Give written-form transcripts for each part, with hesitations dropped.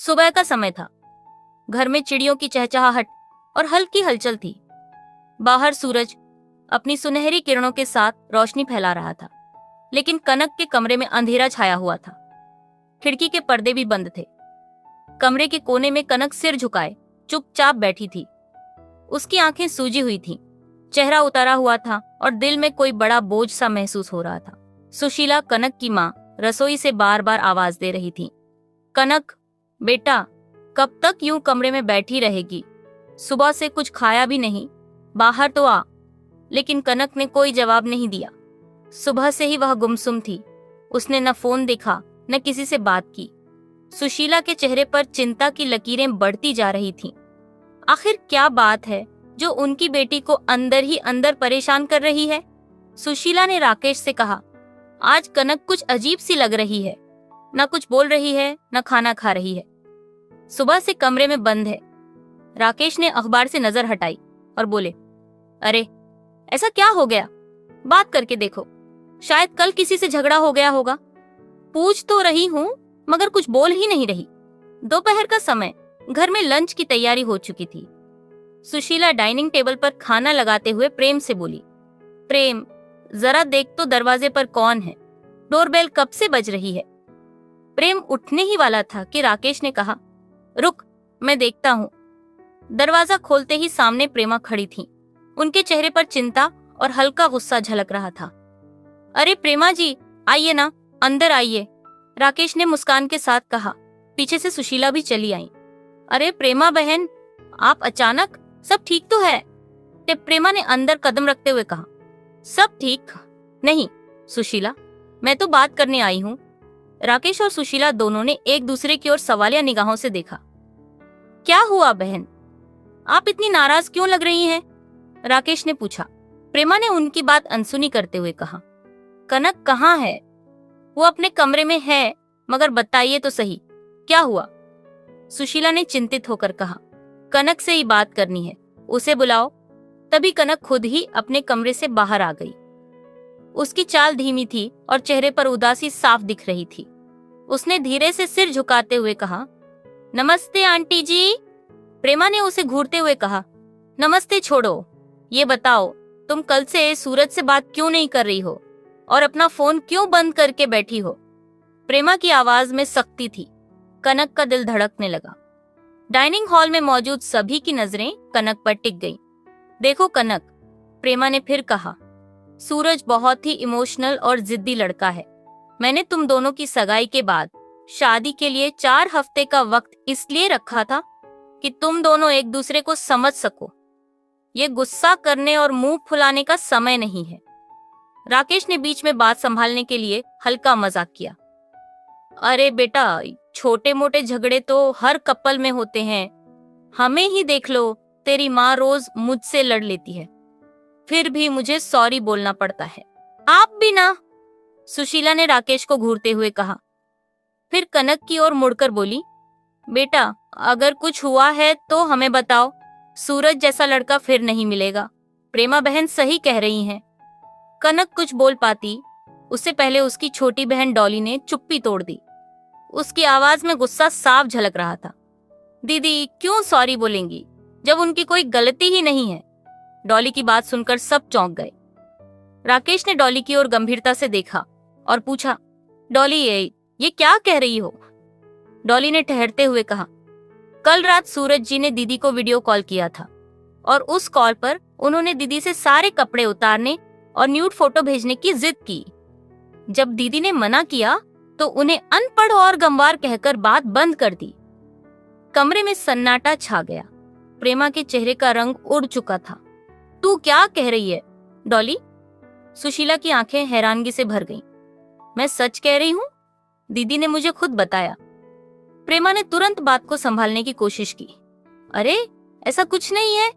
सुबह का समय था। घर में चिड़ियों की चहचहाहट और हल्की हलचल थी। बाहर सूरज अपनी सुनहरी किरणों के साथ रोशनी फैला रहा था, लेकिन कनक के कमरे में अंधेरा छाया हुआ था। खिड़की के पर्दे भी बंद थे। कमरे के कोने में कनक सिर झुकाए चुपचाप बैठी थी। उसकी आंखें सूजी हुई थीं, चेहरा उतारा हुआ था और दिल में कोई बड़ा बोझ सा महसूस हो रहा था। सुशीला, कनक की माँ, रसोई से बार बार आवाज दे रही थी, कनक बेटा, कब तक यूं कमरे में बैठी रहेगी? सुबह से कुछ खाया भी नहीं, बाहर तो आ। लेकिन कनक ने कोई जवाब नहीं दिया। सुबह से ही वह गुमसुम थी। उसने न फोन देखा, न किसी से बात की। सुशीला के चेहरे पर चिंता की लकीरें बढ़ती जा रही थीं। आखिर क्या बात है जो उनकी बेटी को अंदर ही अंदर परेशान कर रही है? सुशीला ने राकेश से कहा, आज कनक कुछ अजीब सी लग रही है, न कुछ बोल रही है, न खाना खा रही है। सुबह से कमरे में बंद है। राकेश ने अखबार से नजर हटाई और बोले, अरे ऐसा क्या हो गया? बात करके देखो, शायद कल किसी से झगड़ा हो गया होगा। पूछ तो रही हूँ मगर कुछ बोल ही नहीं रही। दोपहर का समय, घर में लंच की तैयारी हो चुकी थी। सुशीला डाइनिंग टेबल पर खाना लगाते हुए प्रेम से बोली, प्रेम जरा देख तो दरवाजे पर कौन है? डोरबेल कब से बज रही है? प्रेम उठने ही वाला था कि राकेश ने कहा, रुक, मैं देखता हूँ। दरवाजा खोलते ही सामने प्रेमा खड़ी थी। उनके चेहरे पर चिंता और हल्का गुस्सा झलक रहा था। अरे प्रेमा जी, आइए ना, अंदर आइए, राकेश ने मुस्कान के साथ कहा। पीछे से सुशीला भी चली आई। अरे प्रेमा बहन, आप अचानक, सब ठीक तो है? प्रेमा ने अंदर कदम रखते हुए कहा। सब ठीक नहीं सुशीला, मैं तो बात करने आई हूँ। राकेश और सुशीला दोनों ने एक दूसरे की ओर सवालिया निगाहों से देखा। क्या हुआ बहन, आप इतनी नाराज क्यों लग रही हैं? राकेश ने पूछा। प्रेमा ने उनकी बात अनसुनी करते हुए कहा, कनक कहाँ है? वो अपने कमरे में है, मगर बताइए तो सही, क्या हुआ? सुशीला ने चिंतित होकर कहा, कनक से ही बात करनी है, उसे बुलाओ। तभी कनक खुद ही अपने कमरे से बाहर आ गई। उसकी चाल धीमी थी और चेहरे पर उदासी साफ दिख रही थी। उसने धीरे से सिर झुकाते हुए कहा, नमस्ते आंटी जी। प्रेमा ने उसे घूरते हुए कहा, नमस्ते छोड़ो, ये बताओ तुम कल से सूरज से बात क्यों नहीं कर रही हो और अपना फोन क्यों बंद करके बैठी हो? प्रेमा की आवाज में सख्ती थी। कनक का दिल धड़कने लगा। डाइनिंग हॉल में मौजूद सभी की नजरें कनक पर टिक गईं। देखो कनक, प्रेमा ने फिर कहा, सूरज बहुत ही इमोशनल और जिद्दी लड़का है। मैंने तुम दोनों की सगाई के बाद शादी के लिए 4 हफ्ते का वक्त इसलिए रखा था कि तुम दोनों एक दूसरे को समझ सको। ये गुस्सा करने और मुंह फुलाने का समय नहीं है। राकेश ने बीच में बात संभालने के लिए हल्का मजाक किया। अरे बेटा, छोटे मोटे झगड़े तो हर कपल में होते हैं। हमें ही देख लो, तेरी माँ रोज मुझसे लड़ लेती है, फिर भी मुझे सॉरी बोलना पड़ता है। आप भी ना, सुशीला ने राकेश को घूरते हुए कहा। फिर कनक की ओर मुड़कर बोली, बेटा अगर कुछ हुआ है तो हमें बताओ, सूरज जैसा लड़का फिर नहीं मिलेगा। प्रेमा बहन सही कह रही हैं। कनक कुछ बोल पाती, उससे पहले उसकी छोटी बहन डॉली ने चुप्पी तोड़ दी। उसकी आवाज में गुस्सा साफ झलक रहा था। दीदी क्यों सॉरी बोलेंगी जब उनकी कोई गलती ही नहीं है? डॉली की बात सुनकर सब चौंक गए। राकेश ने डॉली की ओर गंभीरता से देखा और पूछा, डॉली ये क्या कह रही हो? डॉली ने ठहरते हुए कहा, कल रात सूरज जी ने दीदी को वीडियो कॉल किया था और उस कॉल पर उन्होंने दीदी से सारे कपड़े उतारने और न्यूड फोटो भेजने की जिद की। जब दीदी ने मना किया तो उन्हें अनपढ़ और गंवार कहकर बात बंद कर दी। कमरे में सन्नाटा छा गया। प्रेमा के चेहरे का रंग उड़ चुका था। तू क्या कह रही है डॉली? सुशीला की आंखें हैरानगी से भर गईं। मैं सच कह रही हूँ, दीदी ने मुझे खुद बताया। प्रेमा ने तुरंत बात को संभालने की कोशिश की। अरे ऐसा कुछ नहीं है,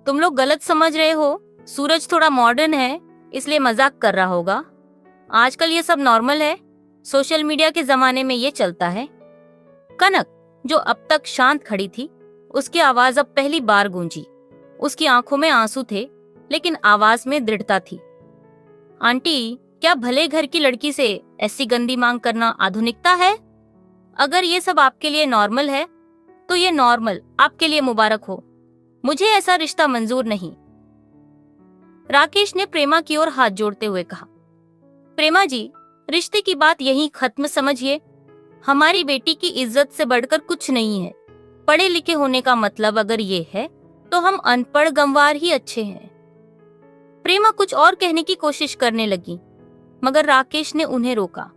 तुम लोग गलत समझ रहे हो। सूरज थोड़ा मॉडर्न है इसलिए मजाक कर रहा होगा। आजकल ये सब नॉर्मल है, सोशल मीडिया के जमाने में ये चलता है। कनक जो अब तक शांत खड़ी थी, उसकी आवाज अब पहली बार गूंजी। उसकी आंखों में आंसू थे लेकिन आवाज में दृढ़ता थी। आंटी, क्या भले घर की लड़की से ऐसी गंदी मांग करना आधुनिकता है? अगर ये सब आपके लिए नॉर्मल है तो ये नॉर्मल, आपके लिए मुबारक हो। मुझे ऐसा रिश्ता मंजूर नहीं। राकेश ने प्रेमा की ओर हाथ जोड़ते हुए कहा, प्रेमा जी, रिश्ते की बात यहीं खत्म समझिए। हमारी बेटी की इज्जत से बढ़कर कुछ नहीं है। पढ़े लिखे होने का मतलब अगर ये है तो हम अनपढ़ गंवार ही अच्छे हैं। प्रेमा कुछ और कहने की कोशिश करने लगी, मगर राकेश ने उन्हें रोका।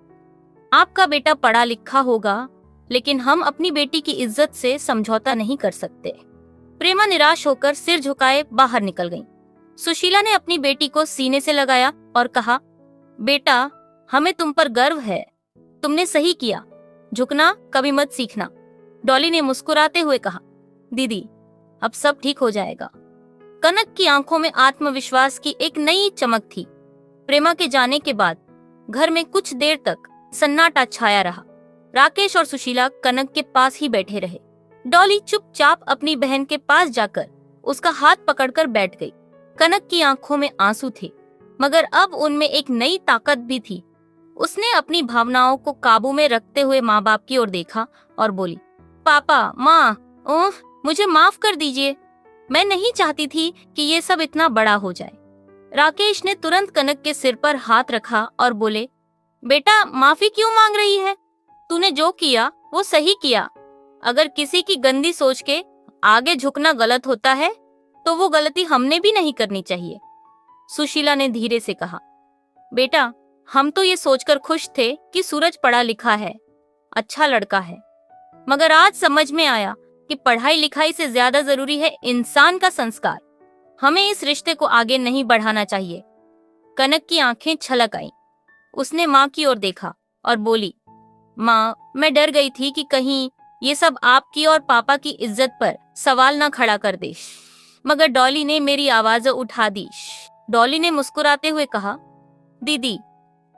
आपका बेटा पढ़ा लिखा होगा, लेकिन हम अपनी बेटी की इज्जत से समझौता नहीं कर सकते। प्रेमा निराश होकर सिर झुकाए बाहर निकल गई। सुशीला ने अपनी बेटी को सीने से लगाया और कहा, बेटा, हमें तुम पर गर्व है। तुमने सही किया। झुकना कभी मत सीखना। डॉली ने मुस्कुराते हुए कहा, दीदी, अब सब ठीक हो जाएगा। कनक की आंखों में आत्मविश्वास की एक नई चमक थी। प्रेमा के जाने के बाद घर में कुछ देर तक सन्नाटा छाया रहा। राकेश और सुशीला कनक के पास ही बैठे रहे। डॉली चुपचाप अपनी बहन के पास जाकर उसका हाथ पकड़कर बैठ गई। कनक की आंखों में आंसू थे, मगर अब उनमें एक नई ताकत भी थी। उसने अपनी भावनाओं को काबू में रखते हुए माँ बाप की ओर देखा और बोली, पापा, माँ, ओह, मुझे माफ कर दीजिए। मैं नहीं चाहती थी कि ये सब इतना बड़ा हो जाए। राकेश ने तुरंत कनक के सिर पर हाथ रखा और बोले, बेटा, माफी क्यों मांग रही है? तूने जो किया वो सही किया। अगर किसी की गंदी सोच के आगे झुकना गलत होता है तो वो गलती हमने भी नहीं करनी चाहिए। सुशीला ने धीरे से कहा, बेटा, हम तो ये सोचकर खुश थे कि सूरज पढ़ा लिखा है, अच्छा लड़का है, मगर आज समझ में आया कि पढ़ाई लिखाई से ज्यादा जरूरी है इंसान का संस्कार। हमें इस रिश्ते को आगे नहीं बढ़ाना चाहिए। कनक की आंखें छलक आईं। उसने माँ की ओर देखा और बोली, माँ, मैं डर गई थी कि कहीं ये सब आपकी और पापा की इज्जत पर सवाल ना खड़ा कर दे, मगर डॉली ने मेरी आवाज उठा दी। डॉली ने मुस्कुराते हुए कहा, दीदी,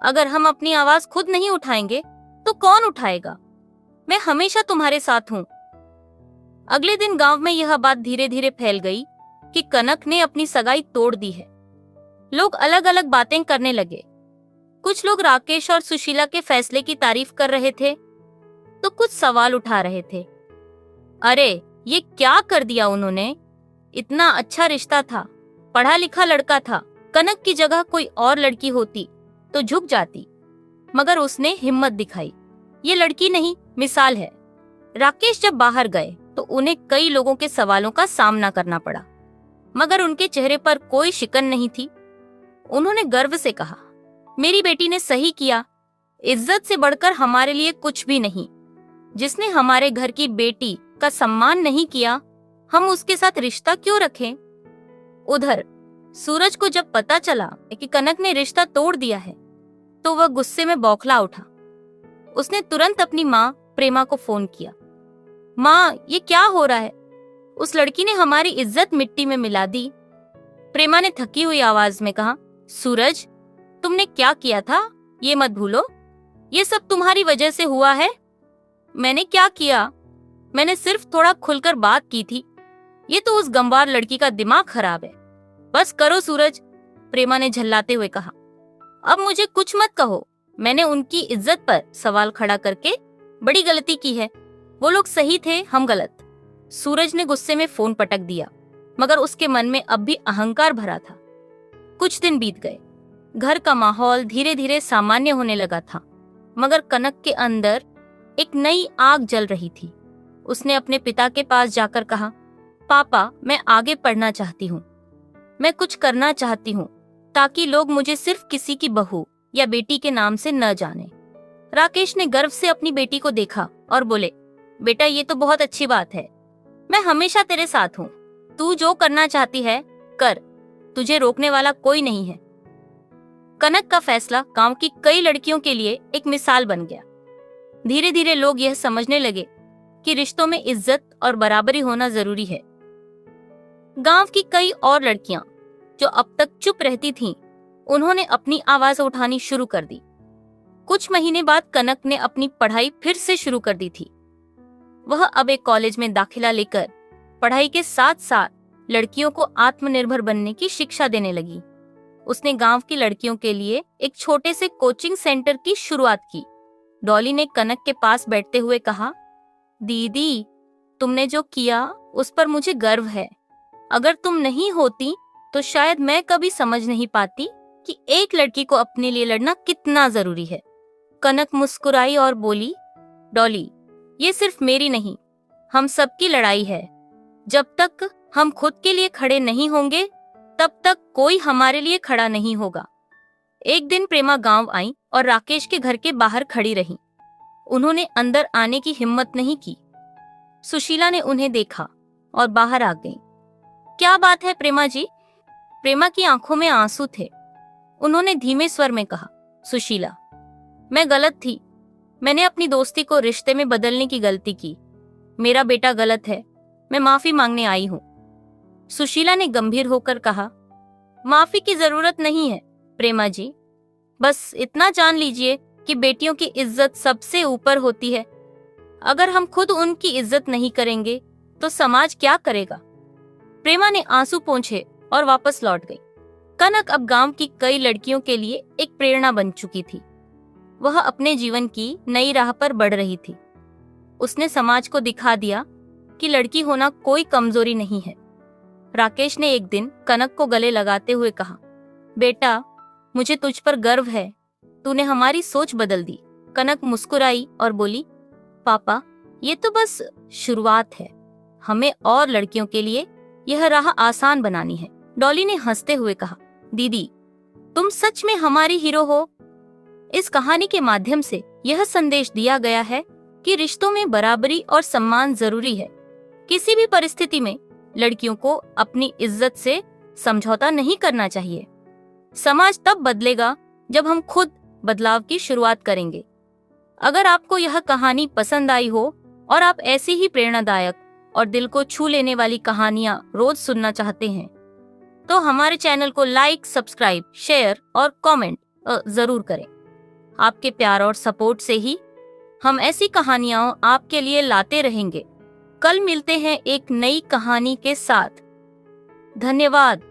अगर हम अपनी आवाज खुद नहीं उठाएंगे तो कौन उठाएगा? मैं हमेशा तुम्हारे साथ हूँ। अगले दिन गांव में यह बात धीरे धीरे फैल गई कि कनक ने अपनी सगाई तोड़ दी है। लोग अलग अलग बातें करने लगे। कुछ लोग राकेश और सुशीला के फैसले की तारीफ कर रहे थे, तो कुछ सवाल उठा रहे थे। अरे, ये क्या कर दिया उन्होंने? इतना अच्छा रिश्ता था, पढ़ा लिखा लड़का था। कनक की जगह कोई और लड़की होती तो झुक जाती, मगर उसने हिम्मत दिखाई। ये लड़की नहीं, मिसाल है। राकेश जब बाहर गए तो उन्हें कई लोगों के सवालों का सामना करना पड़ा, मगर उनके चेहरे पर कोई शिकन नहीं थी। उन्होंने गर्व से कहा, मेरी बेटी ने सही किया। इज्जत से बढ़कर हमारे लिए कुछ भी नहीं। जिसने हमारे घर की बेटी का सम्मान नहीं किया, हम उसके साथ रिश्ता क्यों रखें? उधर सूरज को जब पता चला कि कनक ने रिश्ता तोड़ दिया है तो वह गुस्से में बौखला उठा। उसने तुरंत अपनी माँ प्रेमा को फोन किया। माँ, ये क्या हो रहा है? उस लड़की ने हमारी इज्जत मिट्टी में मिला दी। प्रेमा ने थकी हुई आवाज में कहा, सूरज, तुमने क्या किया था ये मत भूलो। ये सब तुम्हारी वजह से हुआ है। मैंने क्या किया? मैंने सिर्फ थोड़ा खुलकर बात की थी। ये तो उस गंवार लड़की का दिमाग खराब है। बस करो सूरज, प्रेमा ने झल्लाते हुए कहा। अब मुझे कुछ मत कहो। मैंने उनकी इज्जत पर सवाल खड़ा करके बड़ी गलती की है। वो लोग सही थे, हम गलत। सूरज ने गुस्से में फोन पटक दिया, मगर उसके मन में अब भी अहंकार भरा था। कुछ दिन बीत गए। घर का माहौल धीरे धीरे सामान्य होने लगा था, मगर कनक के अंदर एक नई आग जल रही थी। उसने अपने पिता के पास जाकर कहा, पापा, मैं आगे पढ़ना चाहती हूँ। मैं कुछ करना चाहती हूँ ताकि लोग मुझे सिर्फ किसी की बहू या बेटी के नाम से न जाने। राकेश ने गर्व से अपनी बेटी को देखा और बोले, बेटा, ये तो बहुत अच्छी बात है। मैं हमेशा तेरे साथ हूँ। तू जो करना चाहती है कर, तुझे रोकने वाला कोई नहीं है। कनक का फैसला गांव की कई लड़कियों के लिए एक मिसाल बन गया। धीरे धीरे लोग यह समझने लगे कि रिश्तों में इज्जत और बराबरी होना जरूरी है। गांव की कई और लड़कियां जो अब तक चुप रहती थीं, उन्होंने अपनी आवाज उठानी शुरू कर दी। कुछ महीने बाद कनक ने अपनी पढ़ाई फिर से शुरू कर दी थी। वह अब एक कॉलेज में दाखिला लेकर पढ़ाई के साथ साथ लड़कियों को आत्मनिर्भर बनने की शिक्षा देने लगी। उसने गांव की लड़कियों के लिए एक छोटे से कोचिंग सेंटर की शुरुआत की। डॉली ने कनक के पास बैठते हुए कहा, दीदी, तुमने जो किया उस पर मुझे गर्व है। अगर तुम नहीं होती तो शायद मैं कभी समझ नहीं पाती कि एक लड़की को अपने लिए लड़ना कितना जरूरी है। कनक मुस्कुराई और बोली, डॉली, ये सिर्फ मेरी नहीं, हम सबकी लड़ाई है। जब तक हम खुद के लिए खड़े नहीं होंगे तब तक कोई हमारे लिए खड़ा नहीं होगा। एक दिन प्रेमा गांव आई और राकेश के घर के बाहर खड़ी रही। उन्होंने अंदर आने की हिम्मत नहीं की। सुशीला ने उन्हें देखा और बाहर आ गई। क्या बात है प्रेमा जी? प्रेमा की आंखों में आंसू थे। उन्होंने धीमे स्वर में कहा, सुशीला, मैं गलत थी। मैंने अपनी दोस्ती को रिश्ते में बदलने की गलती की। मेरा बेटा गलत है, मैं माफी मांगने आई हूं। सुशीला ने गंभीर होकर कहा, माफी की जरूरत नहीं है प्रेमा जी, बस इतना जान लीजिए कि बेटियों की इज्जत सबसे ऊपर होती है। अगर हम खुद उनकी इज्जत नहीं करेंगे तो समाज क्या करेगा? प्रेमा ने आंसू पोंछे और वापस लौट गई। कनक अब गांव की कई लड़कियों के लिए एक प्रेरणा बन चुकी थी। वह अपने जीवन की नई राह पर बढ़ रही थी। उसने समाज को दिखा दिया कि लड़की होना कोई कमजोरी नहीं है। राकेश ने एक दिन कनक को गले लगाते हुए कहा, बेटा, मुझे तुझ पर गर्व है, तूने हमारी सोच बदल दी। कनक मुस्कुराई और बोली, पापा, ये तो बस शुरुआत है। हमें और लड़कियों के लिए यह राह आसान बनानी है। डॉली ने हंसते हुए कहा, दीदी, तुम सच में हमारी हीरो हो। इस कहानी के माध्यम से यह संदेश दिया गया है कि रिश्तों में बराबरी और सम्मान जरूरी है। किसी भी परिस्थिति में लड़कियों को अपनी इज्जत से समझौता नहीं करना चाहिए। समाज तब बदलेगा जब हम खुद बदलाव की शुरुआत करेंगे। अगर आपको यह कहानी पसंद आई हो और आप ऐसी ही प्रेरणादायक और दिल को छू लेने वाली कहानियां रोज सुनना चाहते हैं तो हमारे चैनल को लाइक, सब्सक्राइब, शेयर और कमेंट जरूर करें। आपके प्यार और सपोर्ट से ही हम ऐसी कहानियां आपके लिए लाते रहेंगे। कल मिलते हैं एक नई कहानी के साथ। धन्यवाद।